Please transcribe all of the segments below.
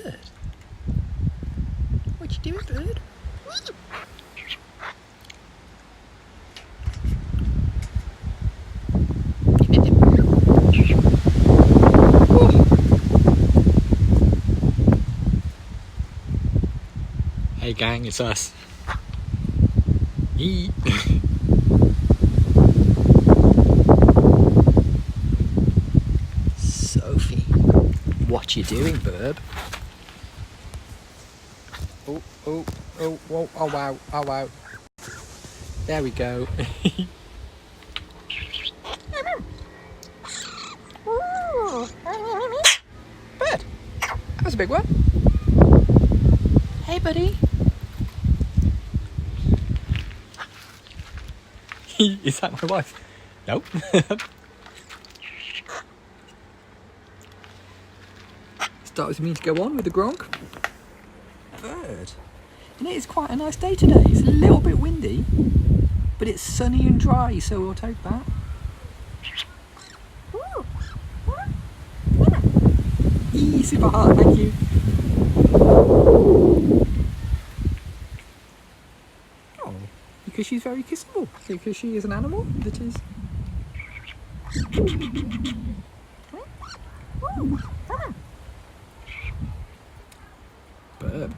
bird? What you doing, bird? Hey gang, it's us. Eat. Sophie, what you doing, bub? Oh, oh, oh, whoa, oh wow, oh wow. There we go. Bird, that was a big one. Hey buddy. Is that my wife? Nope. Starts me to go on with the gronk. Bird. And it is quite a nice day today. It's a little bit windy, but it's sunny and dry, so we'll take that. Super hard, thank you. Oh, because she's very kissable. Because she is an animal that is. Bird.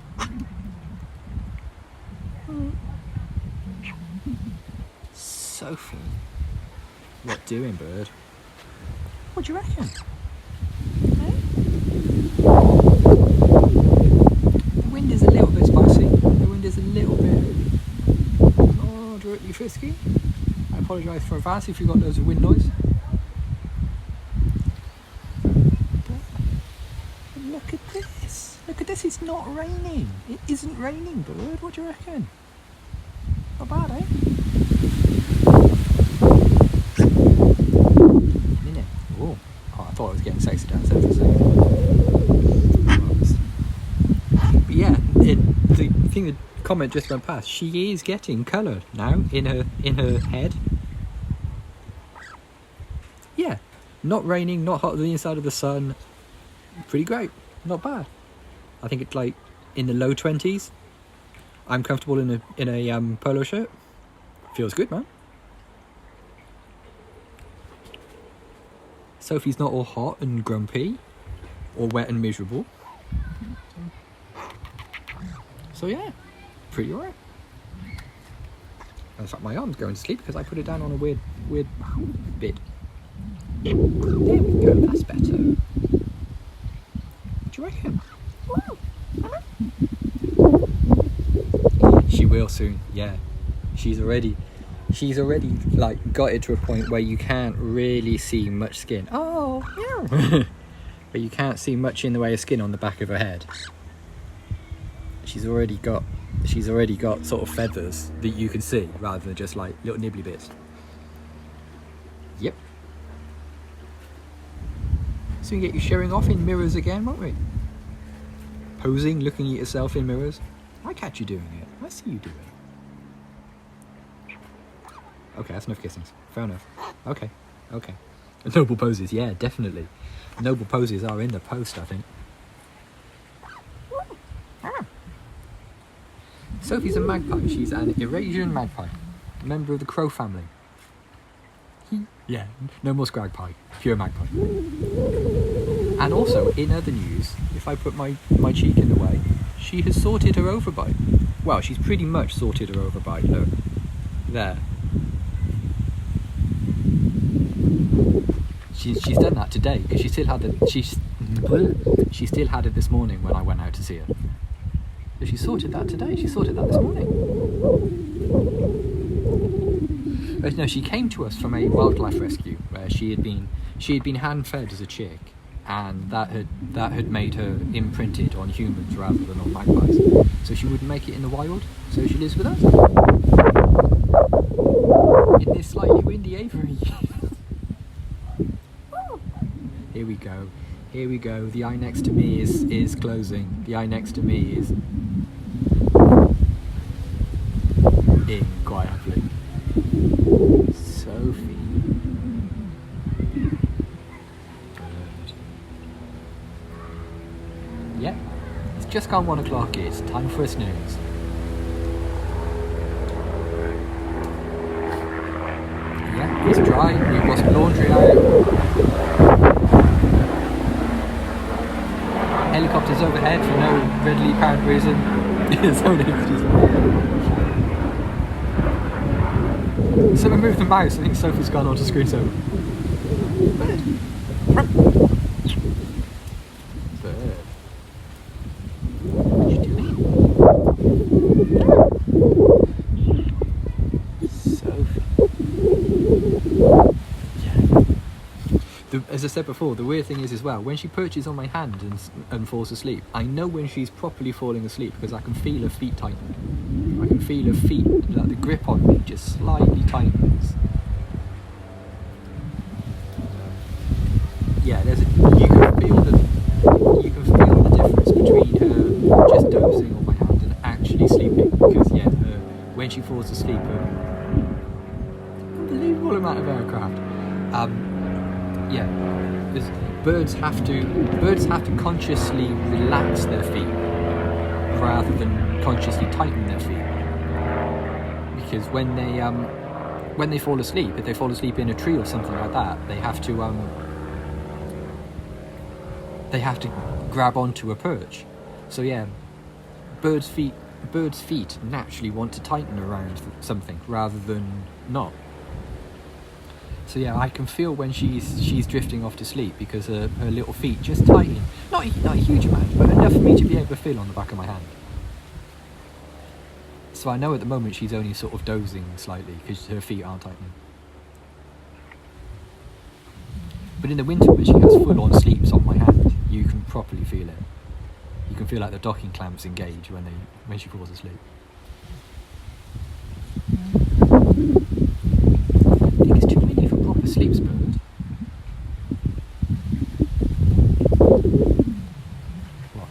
Sophie, what doing, bird? What do you reckon? The wind is a little bit spicy. The wind is a little bit moderately frisky. I apologise for advance if you got loads of wind noise. But look at this. Look at this. It's not raining. It isn't raining, bird. What do you reckon? Not bad, eh? Oh, I thought I was getting sexy downstairs for a second. But yeah, the thing, the comment just went past. She is getting colour now in her head. Yeah, not raining, not hot on the inside of the sun. Pretty great, not bad. I think it's like in the low 20s. I'm comfortable in a polo shirt. Feels good, man. Sophie's not all hot and grumpy or wet and miserable. So yeah, pretty alright. In fact, my arm's going to sleep because I put it down on a weird bit. There we go, that's better. What do you reckon? She will soon, yeah. She's already like got it to a point where you can't really see much skin. Oh, yeah. But you can't see much in the way of skin on the back of her head. She's already got sort of feathers that you can see rather than just like little nibbly bits. Yep. So we get you showing off in mirrors again, won't we? Posing, looking at yourself in mirrors. I catch you doing it. I see you do it. Okay, that's enough kissings. Fair enough. Okay. Noble poses, yeah, definitely. Noble poses are in the post, I think. Sophie's a magpie. She's an Eurasian magpie. A member of the crow family. Yeah, no more scrag pie. Pure magpie. And also, in other news, if I put my cheek in the way, she has sorted her overbite. Well, she's pretty much sorted her overbite. Look. There. She's done that today because she still had it this morning when I went out to see her. But she sorted that today. She sorted that this morning. But no, she came to us from a wildlife rescue where she had been hand fed as a chick, and that had made her imprinted on humans rather than on magpies. So she wouldn't make it in the wild. So she lives with us in this slightly windy aviary. Here we go. The eye next to me is closing. The eye next to me is in quietly. Sophie. Bird. Yep. just gone 1 o'clock. It's time for a snooze. Yeah, it's dry. We've got some laundry out. Helicopters overhead for no readily apparent reason. Someone moved the mouse. I think Sophie's gone onto screensaver. Bird. What are you doing? Sophie. Yeah. As I said before, the weird thing is as well, when she perches on my hand and falls asleep, I know when she's properly falling asleep because I can feel her feet tighten. I can feel her feet, like the grip on me just slightly tightens. Yeah, you can feel the difference between her just dozing on my hand and actually sleeping. Because yeah, when she falls asleep, unbelievable amount of aircraft. Yeah, birds have to consciously relax their feet rather than consciously tighten their feet. Because when they fall asleep, if they fall asleep in a tree or something like that, they have to grab onto a perch. So yeah, birds' feet naturally want to tighten around something rather than not. So yeah, I can feel when she's drifting off to sleep because her little feet just tighten. Not a huge amount, but enough for me to be able to feel on the back of my hand. So I know at the moment she's only sort of dozing slightly because her feet aren't tightening. But in the winter when she has full-on sleeps on my hand, you can properly feel it. You can feel like the docking clamps engage when she falls asleep. I think it's too many for proper sleep, bird. What?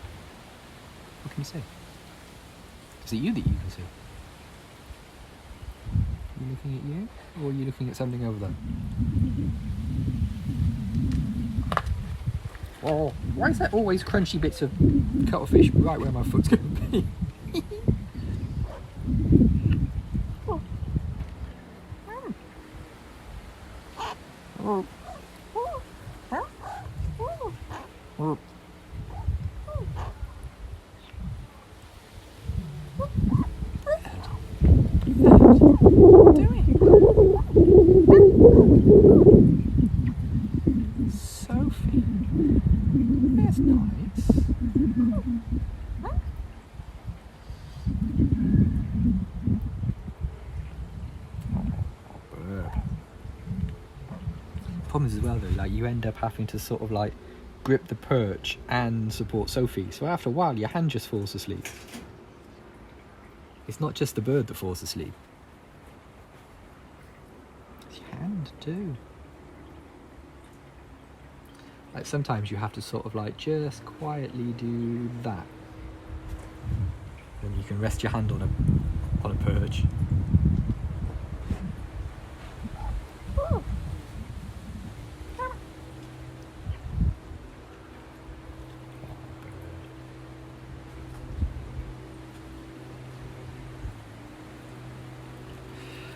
What can you say? Is it you that you can see? Are you looking at you? Or are you looking at something over there? Oh, why is there always crunchy bits of cuttlefish right where my foot's going to be? Sophie, that's nice. Problem is as well though, like you end up having to sort of like grip the perch and support Sophie. So after a while, your hand just falls asleep. It's not just the bird that falls asleep. It's your hand too. Like sometimes you have to sort of like just quietly do that. Then you can rest your hand on a perch.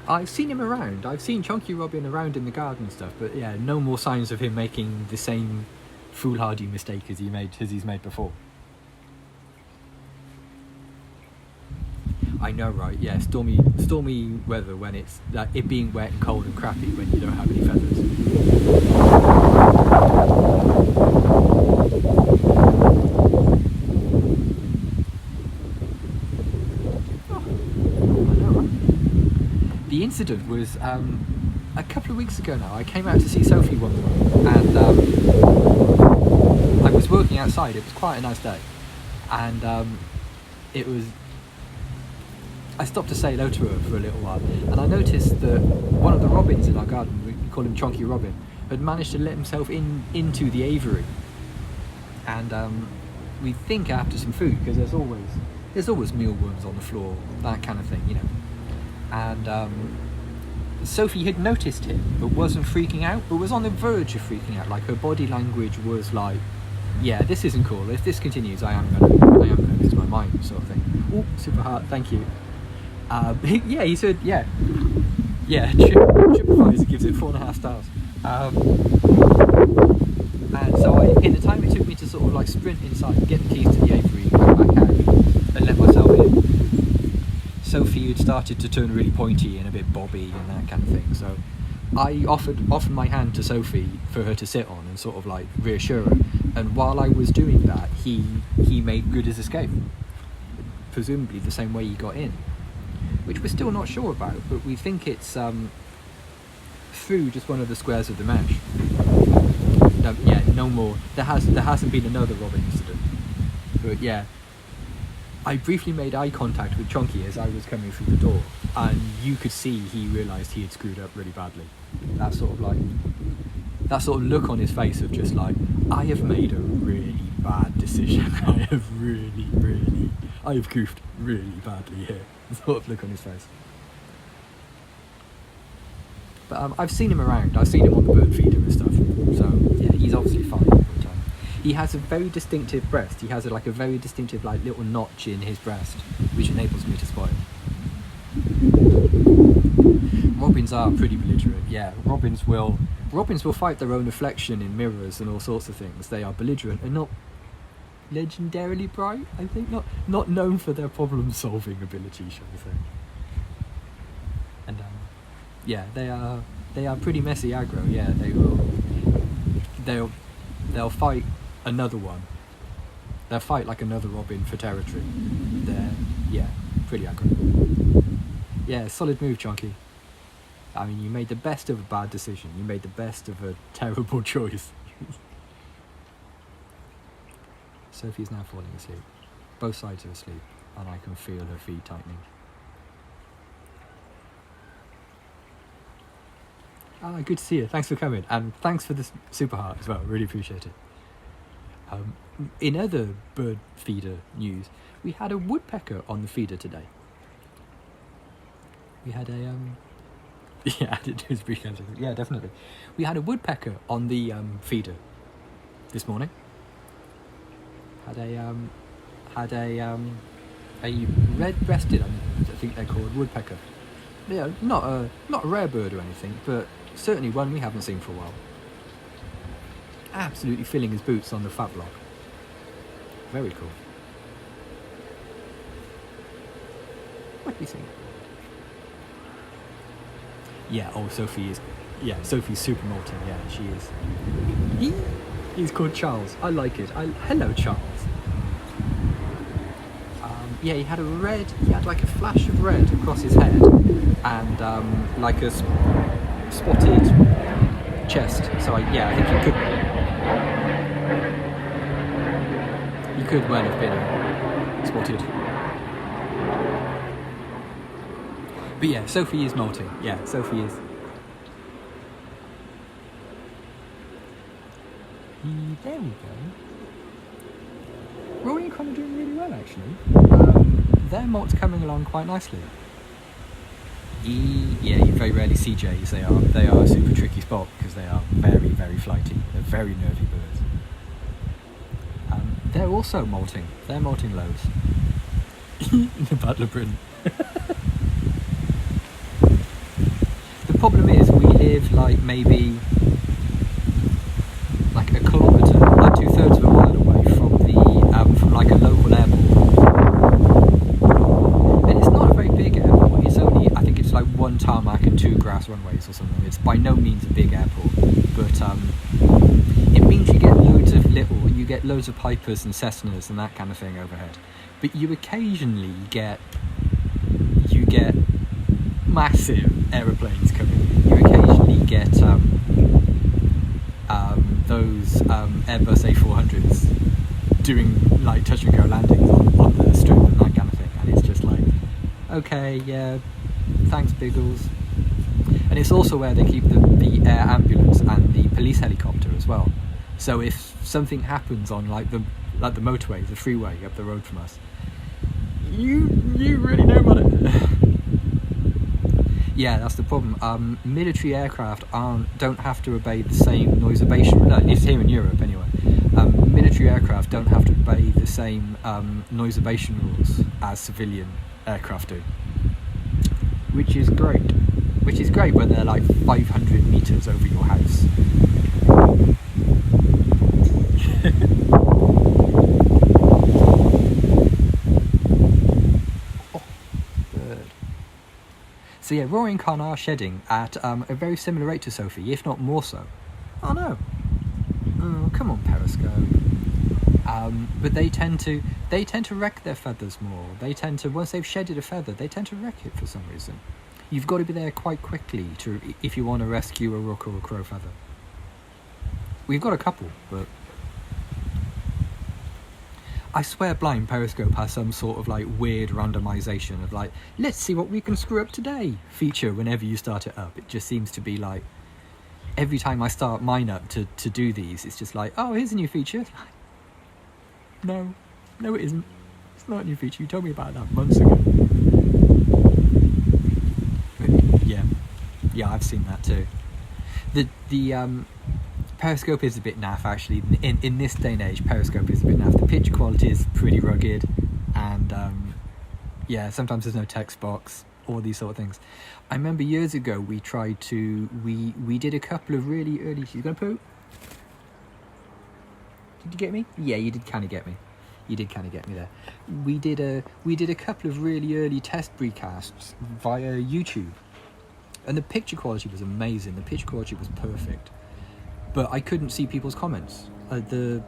I've seen him around. I've seen Chunky Robin around in the garden and stuff, but yeah, no more signs of him making the same foolhardy mistake as he's made before. I know, right? Yeah, stormy weather when it's like it being wet and cold and crappy when you don't have any feathers. The incident was a couple of weeks ago now. I came out to see Sophie one morning and I was working outside. It was quite a nice day and I stopped to say hello to her for a little while and I noticed that one of the robins in our garden, we call him Chunky Robin, had managed to let himself into the aviary and we think after some food because there's always mealworms on the floor, that kind of thing, you know. And Sophie had noticed him but wasn't freaking out, but was on the verge of freaking out. Like her body language was like yeah, this isn't cool. If this continues, I am gonna lose my mind, sort of thing. Oh, super heart, thank you. Yeah, he said, yeah, TripAdvisor gives it 4.5 stars. And so in the time it took me to sort of like sprint inside, get the keys to the aviary, go back out, and let myself in, Sophie had started to turn really pointy and a bit bobby and that kind of thing. So I offered my hand to Sophie for her to sit on and sort of like reassure her. And while I was doing that, he made good his escape, presumably the same way he got in, which we're still not sure about, but we think it's through just one of the squares of the mesh. No more. There hasn't been another Robin incident, but yeah, I briefly made eye contact with Chonky as I was coming through the door, and you could see he realised he had screwed up really badly. That sort of look on his face of just like, I have made a really bad decision. I have goofed really badly here. Sort of look on his face. But I've seen him around. I've seen him on the bird feeder and stuff. So yeah, he's obviously fine. But, he has a very distinctive breast. He has a very distinctive like little notch in his breast, which enables me to spot him. Robins are pretty belligerent. Yeah, robins will fight their own reflection in mirrors and all sorts of things. They are belligerent and not legendarily bright. I think not known for their problem-solving ability, shall we say? And yeah, they are pretty messy aggro. Yeah, they'll fight another one. They'll fight like another robin for territory. They're pretty aggro. Yeah, solid move, Chonky. I mean, you made the best of a bad decision. You made the best of a terrible choice. Sophie's now falling asleep. Both sides are asleep, and I can feel her feet tightening. Good to see you. Thanks for coming, and thanks for the super heart as well. Really appreciate it. In other bird feeder news, we had a woodpecker on the feeder today. We had a yeah, definitely. We had a woodpecker on the feeder this morning. Had a red-breasted, I think they're called, woodpecker. Yeah, not a rare bird or anything, but certainly one we haven't seen for a while. Absolutely filling his boots on the fat block. Very cool. What do you think? Yeah, Sophie's super molten. Yeah, she is. He's called Charles. I like it. Hello, Charles. Yeah, he had like a flash of red across his head, and like a spotted chest. So I think he could well have been spotted. But yeah, Sophie is molting. Yeah, Sophie is. There we go. Rory and Con are doing really well, actually. Their molt's coming along quite nicely. You very rarely see jays. They are a super tricky spot because they are very, very flighty. They're very nervy birds. They're also molting. They're molting loads. The Battle of Britain. The problem is we live like maybe like a kilometre, like 2/3 of a mile away from like a local airport. And it's not a very big airport. I think it's like 1 tarmac and 2 grass runways or something. It's by no means a big airport, but it means you get loads of Pipers and Cessnas and that kind of thing overhead. But you occasionally get massive aeroplanes coming. You occasionally get those Airbus A400s doing like touch and go landings on the strip and that kind of thing, and it's just like, okay, yeah, thanks Biggles. And it's also where they keep the air ambulance and the police helicopter as well. So if something happens on like the motorway, the freeway up the road from us, you really know about it. Yeah, that's the problem. Military aircraft don't have to obey the same noise abation, at least here in Europe anyway. military aircraft don't have to obey the same noise abation rules as civilian aircraft do, which is great. Which is great when they're like 500 meters over your house. Oh, bird. So yeah, roaring con are shedding at a very similar rate to Sophie, if not more so. Oh no! Oh, come on, Periscope. But they tend to wreck their feathers more. They tend to, once they've shedded a feather, they tend to wreck it for some reason. You've got to be there quite quickly if you want to rescue a rook or a crow feather. We've got a couple, but I swear blind Periscope has some sort of like weird randomization of like, let's see what we can screw up today feature whenever you start it up. It just seems to be like, every time I start mine up to do these, it's just like, oh, here's a new feature. No, it isn't. It's not a new feature. You told me about that months ago. Yeah, I've seen that too. The Periscope is a bit naff actually. In this day and age, Periscope is a bit naff. The picture quality is pretty rugged, and yeah, sometimes there's no text box, all these sort of things. I remember years ago we tried to we did a couple of really early. She's gonna poop. Did you get me? Yeah, you did kind of get me. You did kind of get me there. We did a couple of really early test broadcasts via YouTube. And the picture quality was amazing. The picture quality was perfect, but I couldn't see people's comments. The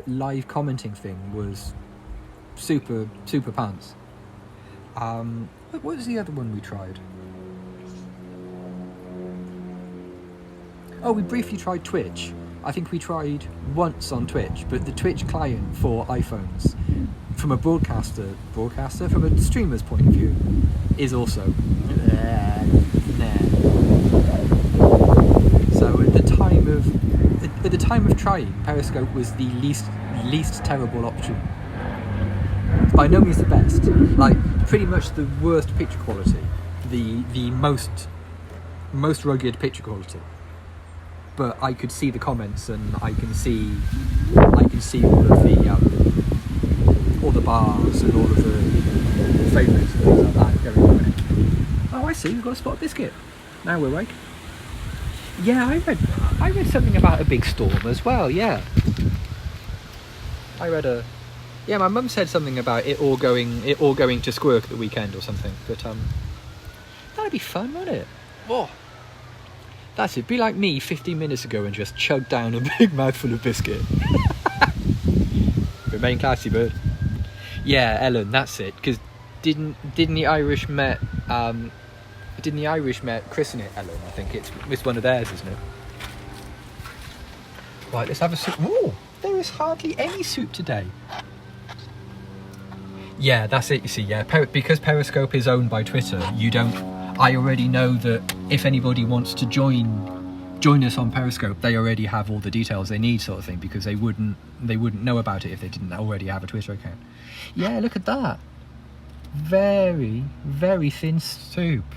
live commenting thing was super pants. What was the other one we tried? Oh, we briefly tried Twitch. I think we tried once on Twitch, but the Twitch client for iPhones, from a broadcaster, from a streamer's point of view, is also So at the time of trying, Periscope was the least terrible option. By no means the best. Like pretty much the worst picture quality, the most rugged picture quality. But I could see the comments, and I can see all of all the bars and all of the favourites and things like that going on. Oh, I see. We've got a spot biscuit. Now we're awake. Yeah, I read something about a big storm as well. Yeah, yeah. My mum said something about it all going to Squirk at the weekend or something. But that'd be fun, wouldn't it? Oh, that's it. Be like me 15 minutes ago and just chug down a big mouthful of biscuit. Remain classy, bird. Yeah, Ellen, that's it. Because didn't the Irish Met christen it Ellen? I think it's one of theirs, isn't it? Right, let's have a soup. Oh, there is hardly any soup today. Yeah, that's it. You see, yeah, because Periscope is owned by Twitter, I already know that if anybody wants to join us on Periscope, they already have all the details they need, sort of thing, because they wouldn't know about it if they didn't already have a Twitter account. Yeah, look at that. Very, very thin soup.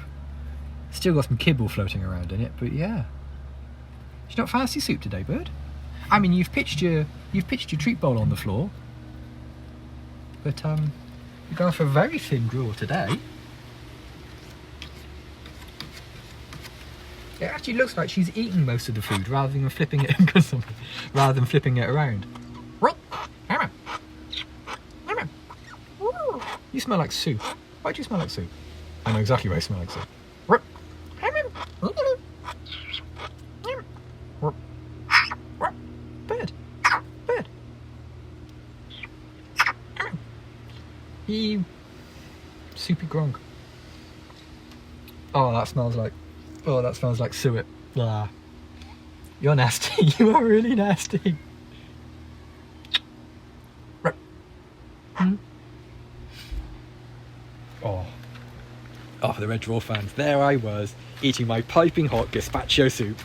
Still got some kibble floating around in it, but yeah. You not fancy soup today, bird? I mean, you've pitched your treat bowl on the floor, but you're going for a very thin gruel today. It actually looks like she's eating most of the food rather than flipping it around. You smell like soup. Why do you smell like soup? I know exactly why you smell like soup. Bird. You soupy gronk. Oh, that smells like suet. Blah. You're nasty. You are really nasty. Oh, for the Red Dwarf fans, there I was, eating my piping hot gazpacho soup.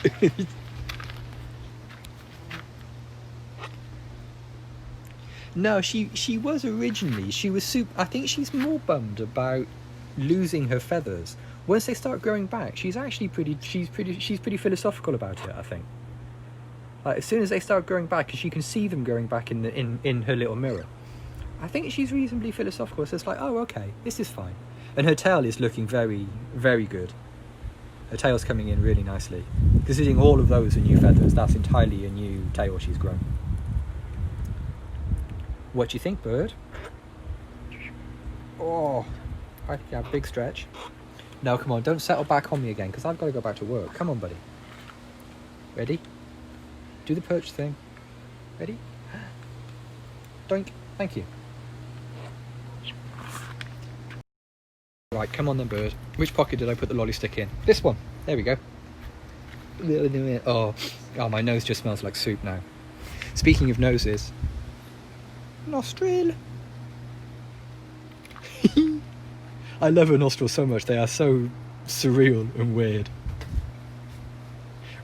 No, she was originally, I think she's more bummed about losing her feathers. Once they start growing back, she's actually pretty philosophical about it, I think. Like, as soon as they start growing back, because you can see them growing back in her little mirror, I think she's reasonably philosophical. So it's like, oh, okay, this is fine. And her tail is looking very, very good. Her tail's coming in really nicely. Considering all of those are new feathers, that's entirely a new tail she's grown. What do you think, bird? Oh, yeah, big stretch. Now, come on, don't settle back on me again, because I've got to go back to work. Come on, buddy. Ready? Do the perch thing. Ready? Doink. Thank you. Right, come on then, bird. Which pocket did I put the lolly stick in? This one. There we go. Oh, my nose just smells like soup now. Speaking of noses, nostril. I love her nostrils so much. They are so surreal and weird.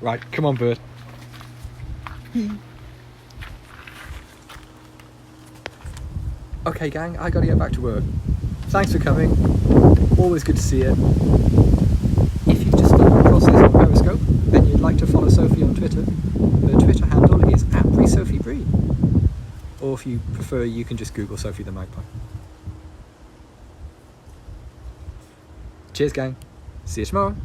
Right, come on, bird. Okay, gang, I gotta get back to work. Thanks for coming. Always good to see you. If you've just stumbled across this on Periscope, then you'd like to follow Sophie on Twitter. Her Twitter handle is @BreeSophieBree. Or if you prefer, you can just Google Sophie the Magpie. Cheers, gang. See you tomorrow.